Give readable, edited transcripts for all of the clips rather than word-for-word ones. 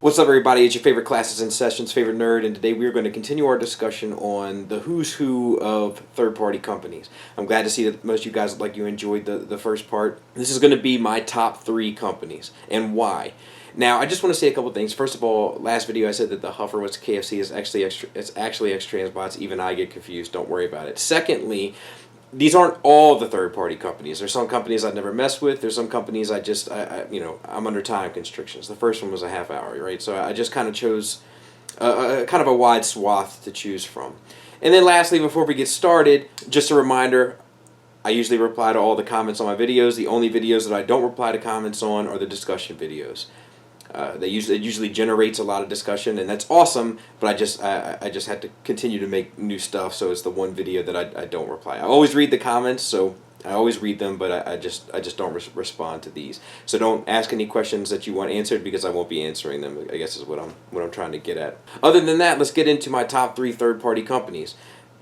What's up, everybody? It's your favorite classes and sessions, favorite nerd, and today we are going to continue our discussion on the who's who of third-party companies. I'm glad to see that most of you guys enjoyed the first part. This is going to be my top 3 companies and why. Now, I just want to say a couple things. First of all, last video I said that the Huffer was KFC. It's actually X-Transbots. Even I get confused. Don't worry about it. Secondly, these aren't all the third-party companies. There's some companies I've never messed with. There's some companies I'm under time constrictions. The first one was a half hour, right? So I just kind of chose kind of a wide swath to choose from. And then lastly, before we get started, just a reminder, I usually reply to all the comments on my videos. The only videos that I don't reply to comments on are the discussion videos. It usually generates a lot of discussion, and that's awesome. But I just had to continue to make new stuff, so it's the one video that I don't reply. I always read the comments, so I always read them, but I just don't respond to these. So don't ask any questions that you want answered because I won't be answering them. I guess is what I'm trying to get at. Other than that, let's get into my top 3 third-party companies,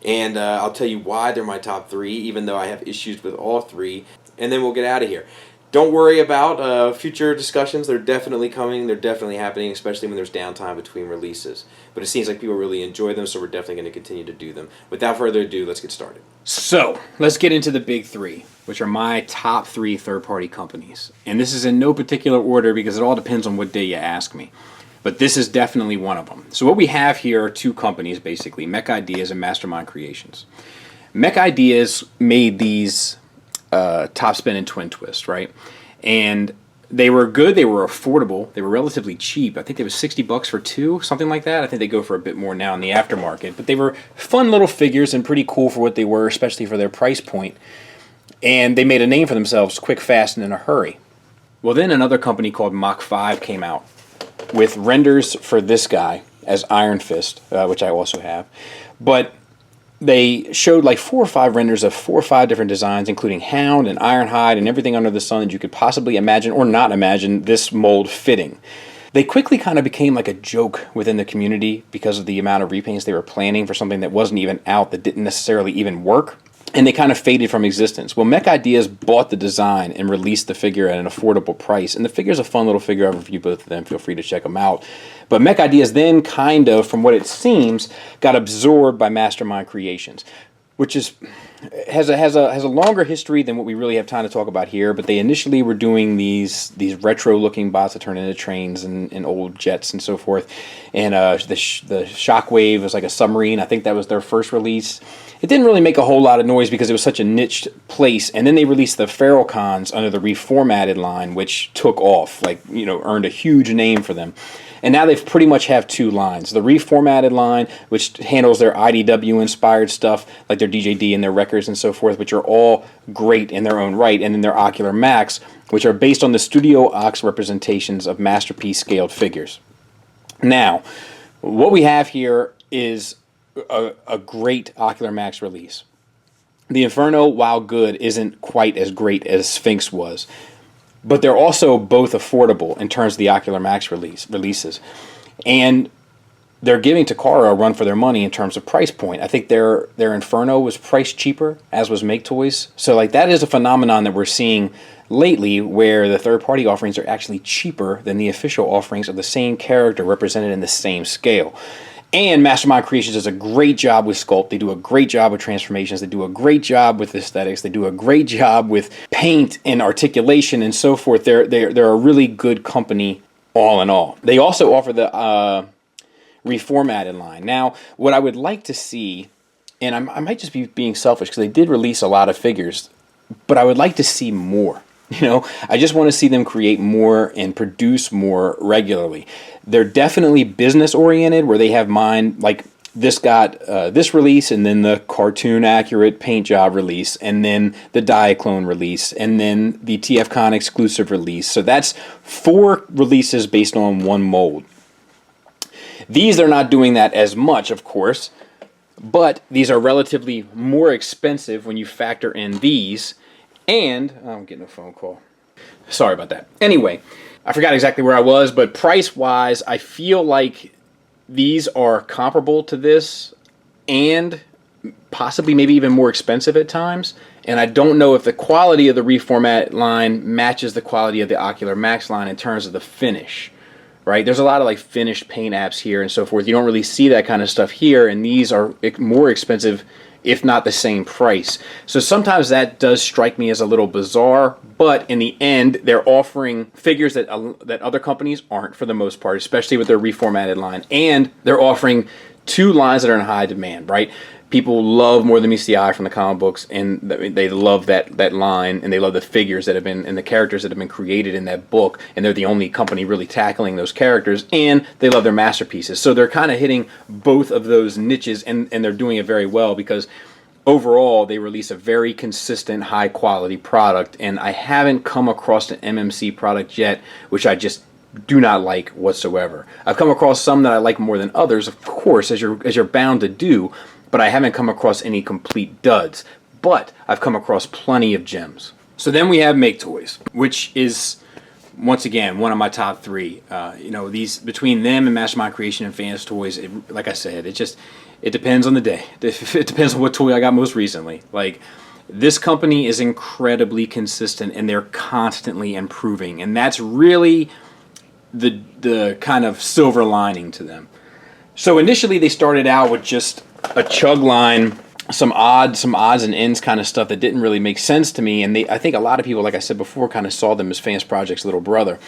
and I'll tell you why they're my top 3, even though I have issues with all 3, and then we'll get out of here. Don't worry about future discussions. They're definitely coming. They're definitely happening, especially when there's downtime between releases. But it seems like people really enjoy them, so we're definitely going to continue to do them. Without further ado, let's get started. So, let's get into the big 3, which are my top 3 third-party companies. And this is in no particular order because it all depends on what day you ask me. But this is definitely one of them. So what we have here are 2 companies, basically, Mech Ideas and Mastermind Creations. Mech Ideas made these Top Spin and Twin Twist, right? And they were good, they were affordable, they were relatively cheap. I think they were $60 for 2, something like that. I think they go for a bit more now in the aftermarket. But they were fun little figures and pretty cool for what they were, especially for their price point. And they made a name for themselves quick, fast, and in a hurry. Well, then another company called Mach 5 came out with renders for this guy as Iron Fist, which I also have. But they showed like 4 or 5 renders of 4 or 5 different designs, including Hound and Ironhide and everything under the sun that you could possibly imagine or not imagine this mold fitting. They quickly kind of became like a joke within the community because of the amount of repaints they were planning for something that wasn't even out, that didn't necessarily even work. And they kind of faded from existence. Well, Mech Ideas bought the design and released the figure at an affordable price. And the figure's a fun little figure. I've reviewed both of them. Feel free to check them out. But Mech Ideas then kind of, from what it seems, got absorbed by Mastermind Creations, which has a longer history than what we really have time to talk about here. But they initially were doing these retro-looking bots that turn into trains and old jets and so forth. And the Shockwave was like a submarine. I think that was their first release. It didn't really make a whole lot of noise because it was such a niche place. And then they released the Feralcons under the reformatted line, which took off, earned a huge name for them. And now they've pretty much have 2 lines. The reformatted line, which handles their IDW-inspired stuff, like their DJD and their records and so forth, which are all great in their own right. And then their Ocular Max, which are based on the Studio Ox representations of Masterpiece scaled figures. Now, what we have here is a great Ocular Max release. The Inferno, while good, isn't quite as great as Sphinx was. But they're also both affordable in terms of the Ocular Max releases. And they're giving Takara a run for their money in terms of price point. I think their Inferno was priced cheaper, as was Make Toys. So that is a phenomenon that we're seeing lately where the third-party offerings are actually cheaper than the official offerings of the same character represented in the same scale. And Mastermind Creations does a great job with sculpt. They do a great job with transformations. They do a great job with aesthetics. They do a great job with paint and articulation and so forth. They're a really good company all in all. They also offer the reformatted line. Now, what I would like to see, and I might just be being selfish because they did release a lot of figures, but I would like to see more. I just want to see them create more and produce more regularly. They're definitely business-oriented, where they have mind, like this got this release, and then the cartoon-accurate paint job release, and then the Diaclone release, and then the TFCon exclusive release. So that's 4 releases based on 1 mold. These are not doing that as much, of course, but these are relatively more expensive when you factor in these. And I'm getting a phone call. Sorry about that. Anyway, I forgot exactly where I was, but price-wise, I feel like these are comparable to this and possibly maybe even more expensive at times. And I don't know if the quality of the reformat line matches the quality of the Ocular Max line in terms of the finish. right? There's a lot of like finished paint apps here and so forth. You don't really see that kind of stuff here, and these are more expensive, if not the same price. So sometimes that does strike me as a little bizarre, but in the end, they're offering figures that other companies aren't for the most part, especially with their reformatted line, and they're offering two lines that are in high demand, right? People love More Than Meets the Eye from the comic books, and they love that line, and they love the figures that have been, and the characters that have been created in that book, and they're the only company really tackling those characters, and they love their masterpieces. So they're kind of hitting both of those niches, and they're doing it very well, because overall they release a very consistent, high quality product, and I haven't come across an MMC product yet which I just do not like whatsoever. I've come across some that I like more than others, of course, as you're bound to do, but I haven't come across any complete duds. But I've come across plenty of gems. So then we have Make Toys, which is, once again, one of my top three. These, between them and Mastermind Creation and Fans Toys, like I said, it depends on the day. It depends on what toy I got most recently. Like, this company is incredibly consistent, and they're constantly improving, and that's really the kind of silver lining to them. So initially they started out with just a chug line, some odds and ends kind of stuff that didn't really make sense to me, and I think a lot of people, like I said before, kind of saw them as Fans Project's little brother.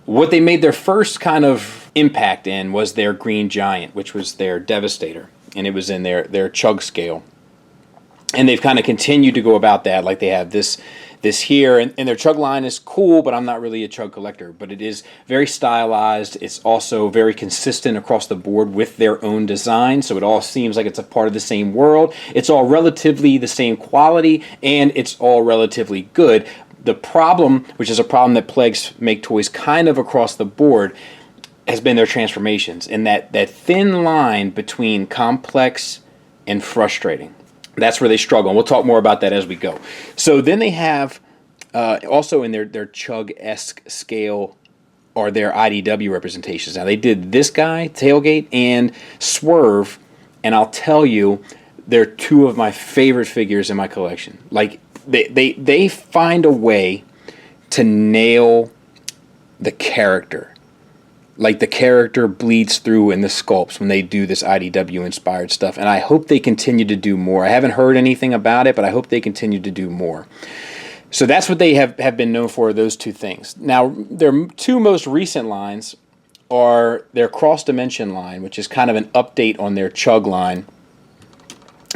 What they made their first kind of impact in was their Green Giant, which was their Devastator, and it was in their chug scale. And they've kind of continued to go about that, like they have this here, and their chug line is cool, but I'm not really a chug collector. But it is very stylized. It's also very consistent across the board with their own design, so it all seems like it's a part of the same world. It's all relatively the same quality, and it's all relatively good. The problem, which is a problem that plagues Make Toys kind of across the board, has been their transformations, and that thin line between complex and frustrating. That's where they struggle, and we'll talk more about that as we go. So then they have, also in their Chug-esque scale, are their IDW representations. Now they did this guy, Tailgate, and Swerve, and I'll tell you, they're two of my favorite figures in my collection. Like, they find a way to nail the character. Like, the character bleeds through in the sculpts when they do this IDW inspired stuff, and I hope they continue to do more. I haven't heard anything about it, but I hope they continue to do more. So that's what they have been known for, those two things. Now, their two most recent lines are their Cross Dimension line, which is kind of an update on their Chug line,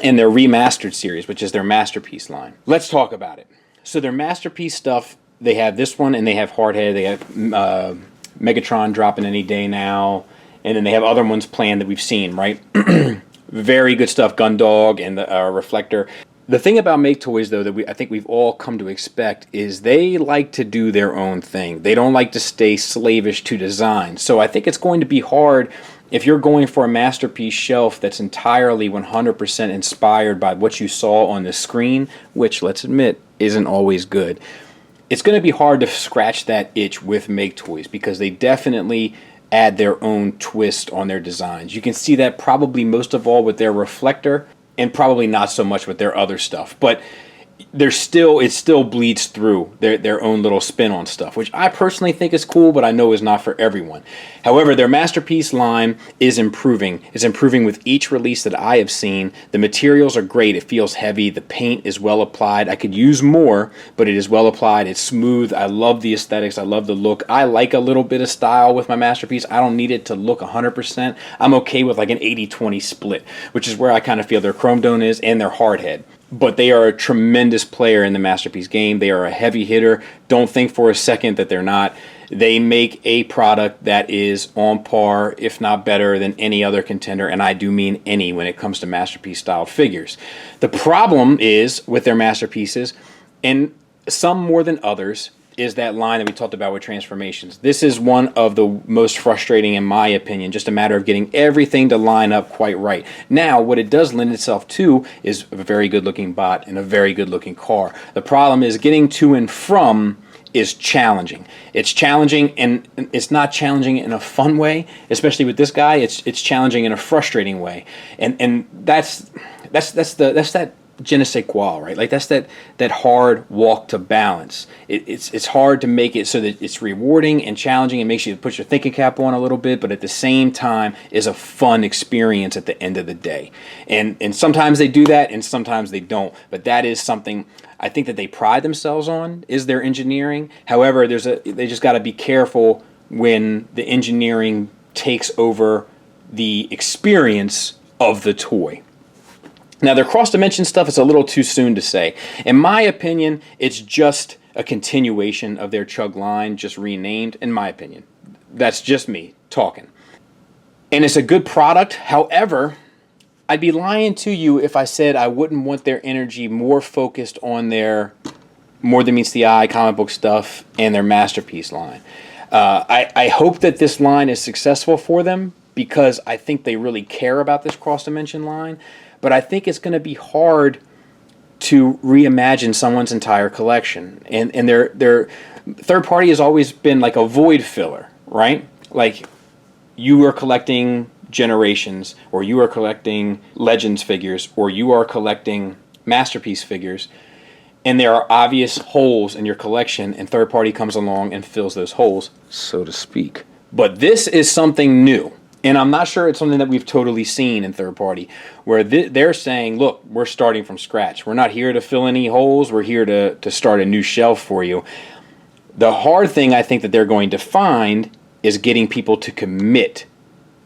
and their Remastered series, which is their Masterpiece line. Let's talk about it. So their Masterpiece stuff, they have this one, and they have Hardhead, they have Megatron dropping any day now, and then they have other ones planned that we've seen, right? Very good stuff, Gundog and the Reflector. The thing about Make Toys, though, that I think we've all come to expect is they like to do their own thing. They don't like to stay slavish to design. So I think it's going to be hard if you're going for a Masterpiece shelf that's entirely 100% inspired by what you saw on the screen, which, let's admit, isn't always good. It's going to be hard to scratch that itch with Make Toys because they definitely add their own twist on their designs. You can see that probably most of all with their Reflector, and probably not so much with their other stuff. But it still bleeds through their own little spin on stuff, which I personally think is cool, but I know is not for everyone. However, their Masterpiece line is improving. It's improving with each release that I have seen. The materials are great. It feels heavy. The paint is well applied. I could use more, but it is well applied. It's smooth. I love the aesthetics. I love the look. I like a little bit of style with my Masterpiece. I don't need it to look 100%. I'm okay with like an 80-20 split, which is where I kind of feel their Chrome Dome is and their Hardhead. But they are a tremendous player in the Masterpiece game. They are a heavy hitter. Don't think for a second that they're not. They make a product that is on par, if not better, than any other contender, and I do mean any when it comes to Masterpiece-styled figures. The problem is with their Masterpieces, and some more than others, is that line that we talked about with transformations. This is one of the most frustrating in my opinion, just a matter of getting everything to line up quite right. Now, what it does lend itself to is a very good looking bot and a very good looking car. The problem is getting to and from is challenging. It's challenging, and it's not challenging in a fun way, especially with this guy. It's challenging in a frustrating way. And that's that je ne sais quoi, right? Like that's that hard walk to balance. It's hard to make it so that it's rewarding and challenging and makes you put your thinking cap on a little bit, but at the same time is a fun experience at the end of the day. And sometimes they do that and sometimes they don't. But that is something I think that they pride themselves on, is their engineering. However, they just got to be careful when the engineering takes over the experience of the toy. Now, their cross-dimension stuff is a little too soon to say. In my opinion, it's just a continuation of their Chug line, just renamed, in my opinion. That's just me talking. And it's a good product. However, I'd be lying to you if I said I wouldn't want their energy more focused on their More Than Meets the Eye comic book stuff and their Masterpiece line. I hope that this line is successful for them because I think they really care about this cross-dimension line. But I think it's going to be hard to reimagine someone's entire collection. And their third party has always been like a void filler, right? Like you are collecting Generations, or you are collecting Legends figures, or you are collecting Masterpiece figures, and there are obvious holes in your collection, and third party comes along and fills those holes, so to speak. But this is something new. And I'm not sure it's something that we've totally seen in third party, where they're saying, look, we're starting from scratch. We're not here to fill any holes. We're here to start a new shelf for you. The hard thing I think that they're going to find is getting people to commit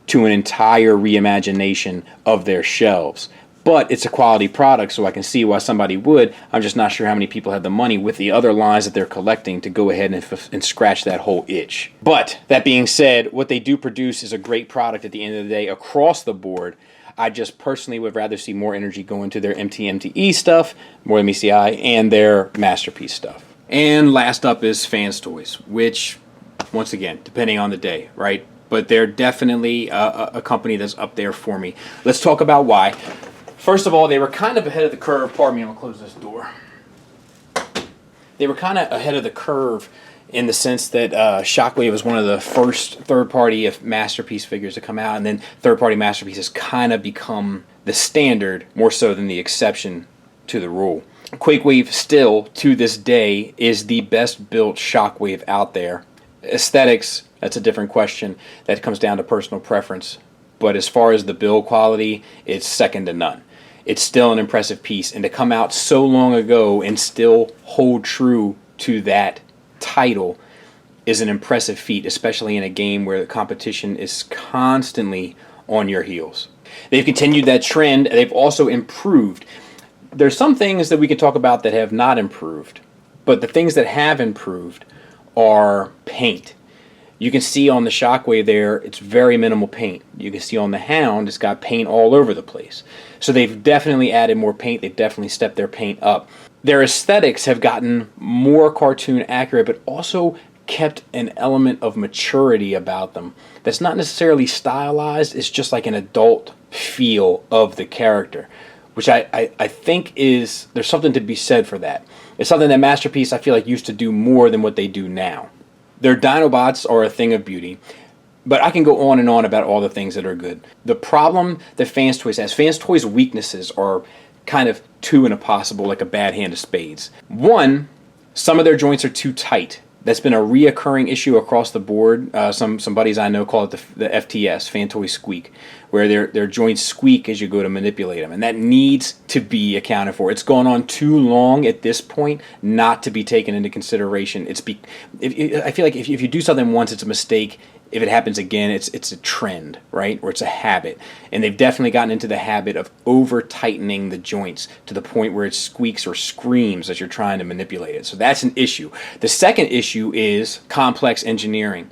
to an entire reimagination of their shelves. But it's a quality product, so I can see why somebody would. I'm just not sure how many people have the money with the other lines that they're collecting to go ahead and scratch that whole itch. But that being said, what they do produce is a great product at the end of the day across the board. I just personally would rather see more energy go into their MTMTE stuff, More Than Meets the Eye, and their Masterpiece stuff. And last up is Fans Toys, which, once again, depending on the day, right? But they're definitely a company that's up there for me. Let's talk about why. First of all, they were kind of ahead of the curve. Pardon me, I'm going to close this door. They were kind of ahead of the curve in the sense that Shockwave was one of the first third-party Masterpiece figures to come out, and then third-party Masterpiece has kind of become the standard more so than the exception to the rule. Quakewave still, to this day, is the best-built Shockwave out there. Aesthetics, that's a different question. That comes down to personal preference. But as far as the build quality, it's second to none. It's still an impressive piece, and to come out so long ago and still hold true to that title is an impressive feat, especially in a game where the competition is constantly on your heels. They've continued that trend. They've also improved. There's some things that we can talk about that have not improved, but the things that have improved are paint. You can see on the Shockwave there, it's very minimal paint. You can see on the Hound, it's got paint all over the place. So they've definitely added more paint. They've definitely stepped their paint up. Their aesthetics have gotten more cartoon accurate, but also kept an element of maturity about them. That's not necessarily stylized. It's just like an adult feel of the character, which I think is, there's something to be said for that. It's something that Masterpiece, I feel like, used to do more than what they do now. Their Dinobots are a thing of beauty, but I can go on and on about all the things that are good. The problem that Fans Toys has, Fans Toys' weaknesses are kind of two in a possible, like a bad hand of spades. One, some of their joints are too tight. That's been a reoccurring issue across the board. Some buddies I know call it the FTS, Fan Toy Squeak, where their joints squeak as you go to manipulate them, and that needs to be accounted for. It's gone on too long at this point not to be taken into consideration. I feel like if you do something once, it's a mistake. If it happens again, it's a trend, right? Or it's a habit. And they've definitely gotten into the habit of over-tightening the joints to the point where it squeaks or screams as you're trying to manipulate it. So that's an issue. The second issue is complex engineering.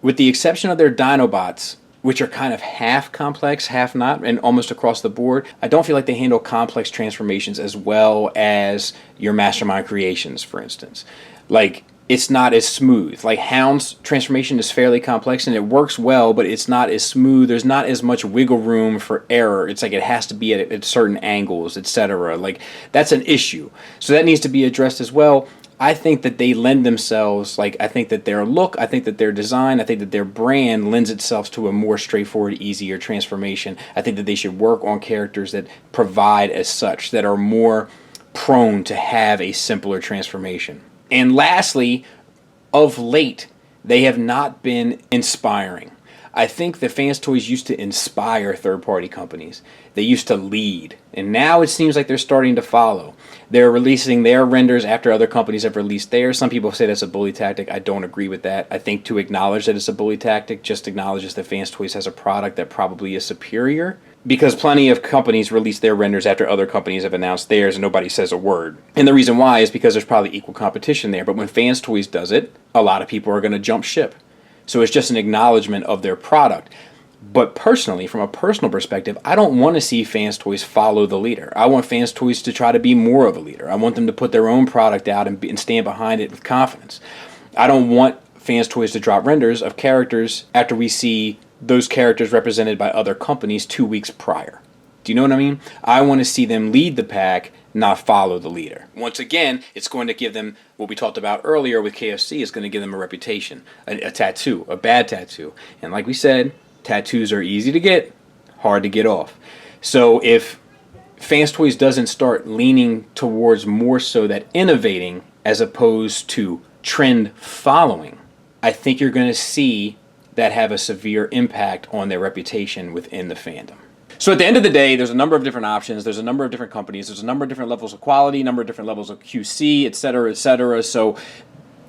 With the exception of their Dinobots, which are kind of half complex, half not, and almost across the board, I don't feel like they handle complex transformations as well as your Mastermind Creations, for instance. Like, it's not as smooth. Like, Hound's transformation is fairly complex and it works well, but it's not as smooth. There's not as much wiggle room for error. It's like it has to be at certain angles, etc. Like, that's an issue. So that needs to be addressed as well. I think that they lend themselves, like, I think that their look, I think that their design, I think that their brand lends itself to a more straightforward, easier transformation. I think that they should work on characters that provide as such, that are more prone to have a simpler transformation. And lastly, of late, they have not been inspiring. I think that Fans Toys used to inspire third-party companies. They used to lead. And now it seems like they're starting to follow. They're releasing their renders after other companies have released theirs. Some people say that's a bully tactic. I don't agree with that. I think to acknowledge that it's a bully tactic just acknowledges that Fans Toys has a product that probably is superior. Because plenty of companies release their renders after other companies have announced theirs and nobody says a word. And the reason why is because there's probably equal competition there. But when Fans Toys does it, a lot of people are going to jump ship. So it's just an acknowledgement of their product. But personally, from a personal perspective, I don't want to see Fans Toys follow the leader. I want Fans Toys to try to be more of a leader. I want them to put their own product out and stand behind it with confidence. I don't want Fans Toys to drop renders of characters after we see those characters represented by other companies 2 weeks prior. Do you know what I mean? I want to see them lead the pack, not follow the leader. Once again, it's going to give them what we talked about earlier with KFC. Is going to give them a reputation, a tattoo, a bad tattoo. And like we said, tattoos are easy to get, hard to get off. So if Fans Toys doesn't start leaning towards more so that innovating as opposed to trend following, I think you're going to see that have a severe impact on their reputation within the fandom. So at the end of the day, there's a number of different options. There's a number of different companies. There's a number of different levels of quality, a number of different levels of QC, et cetera, et cetera. So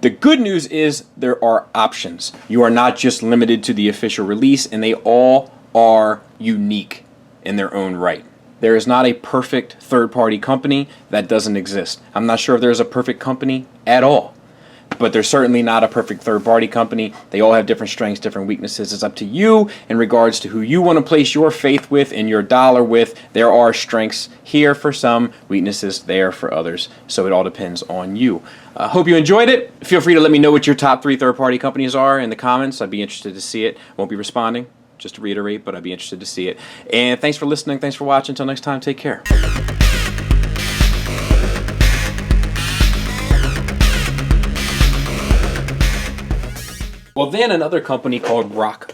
the good news is there are options. You are not just limited to the official release, and they all are unique in their own right. There is not a perfect third-party company. That doesn't exist. I'm not sure if there's a perfect company at all. But there's certainly not a perfect third-party company. They all have different strengths, different weaknesses. It's up to you in regards to who you want to place your faith with and your dollar with. There are strengths here for some, weaknesses there for others. So it all depends on you. Hope you enjoyed it. Feel free to let me know what your top 3 third-party companies are in the comments. I'd be interested to see it. Won't be responding, just to reiterate, but I'd be interested to see it. And thanks for listening. Thanks for watching. Until next time, take care. Well, then another company called Rock